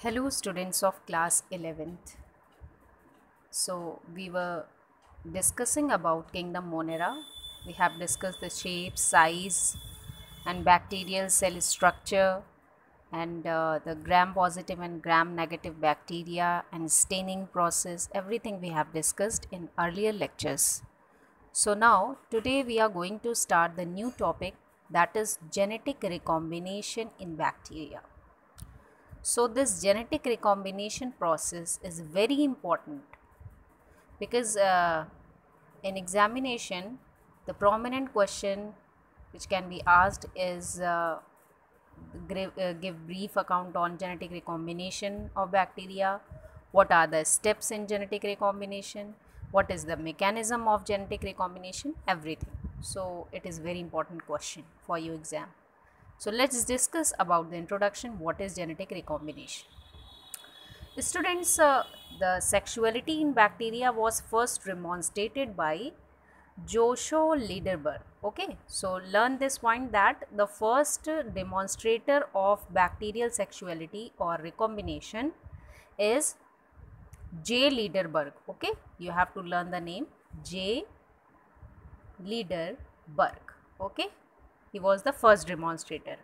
Hello students of class 11th. So we were discussing about kingdom Monera. We have discussed the shape, size and bacterial cell structure and the gram positive and gram negative bacteria and staining process. Everything we have discussed in earlier lectures. So now today we are going to start the new topic, that is genetic recombination in bacteria. So this genetic recombination process is very important because in examination the prominent question which can be asked is give brief account on genetic recombination of bacteria, what are the steps in genetic recombination, what is the mechanism of genetic recombination, everything. So it is very important question for your exam. So let's discuss about the introduction, what is genetic recombination. Students, the sexuality in bacteria was first demonstrated by Joshua Lederberg. Okay, so learn this point that the first demonstrator of bacterial sexuality or recombination is J. Lederberg. Okay, you have to learn the name J. Lederberg. Okay, he was the first demonstrator.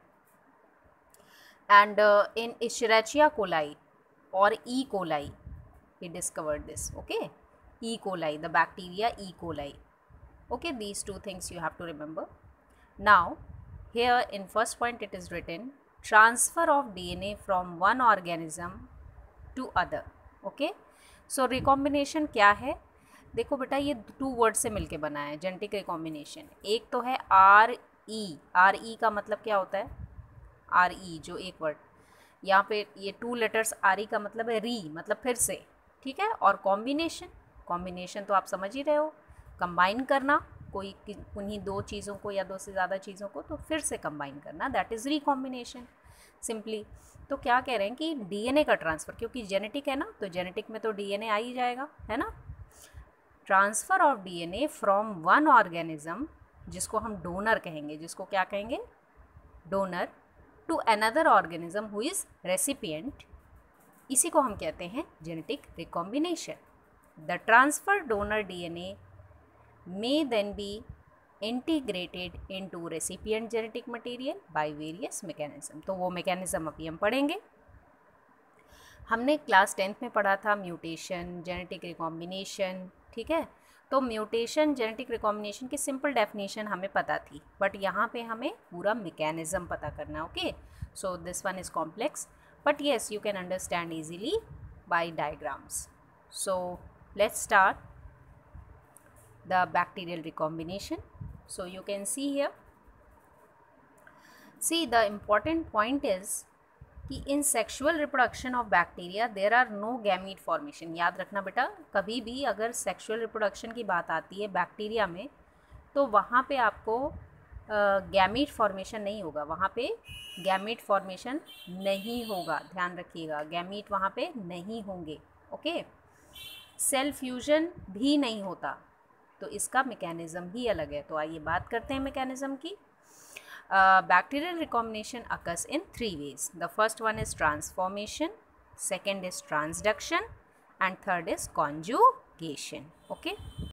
And in Escherichia coli or E. coli, he discovered this. Okay, E. coli, the bacteria E. coli. Okay, these two things you have to remember. Now here in first point it is written transfer of DNA from one organism to other. Okay, so recombination क्या है? देखो बेटा, ये to word से मिलके बना है genetic recombination. एक तो है आर ई का मतलब क्या होता है? आर ई जो एक वर्ड यहाँ पे ये टू लेटर्स आर ई का मतलब है री, मतलब फिर से. ठीक है, और कॉम्बिनेशन तो आप समझ ही रहे हो, कंबाइन करना कोई उन्हीं दो चीज़ों को या दो से ज़्यादा चीज़ों को तो फिर से कंबाइन करना, दैट इज़ रिकॉम्बिनेशन सिंपली. तो क्या कह रहे हैं कि डीएनए का ट्रांसफ़र, क्योंकि जेनेटिक है ना, तो जेनेटिक में तो डीएनए आ ही जाएगा, है ना. Transfer of DNA from one organism, जिसको हम डोनर कहेंगे, जिसको क्या कहेंगे? Donor, to another organism who is recipient, इसी को हम कहते हैं genetic recombination. The transfer donor DNA may then be integrated into recipient genetic material by various mechanism. तो वो mechanism अभी हम पढ़ेंगे. हमने क्लास 10th में पढ़ा था म्यूटेशन, जेनेटिक रिकॉम्बिनेशन. ठीक है, तो म्यूटेशन, जेनेटिक रिकॉम्बिनेशन की सिंपल डेफिनेशन हमें पता थी, बट यहाँ पे हमें पूरा मैकेनिज्म पता करना. Okay, so this one is complex, but yes you can understand easily by diagrams. So let's start the bacterial recombination. So you can see here, see the important point is कि in sexual reproduction of bacteria there are no gamete formation. याद रखना बेटा, कभी भी अगर sexual reproduction की बात आती है बैक्टीरिया में तो वहाँ पे आपको गैमीट फॉर्मेशन नहीं होगा, वहाँ पे गैमीट फॉर्मेशन नहीं होगा, ध्यान रखिएगा, गैमीट वहाँ पे नहीं होंगे. ओके, सेल फ्यूजन भी नहीं होता, तो इसका मैकेनिज्म ही अलग है. तो आइए बात करते हैं मैकेनिज्म की. Bacterial recombination occurs in three ways. The first one is transformation, second is transduction and third is conjugation. Okay,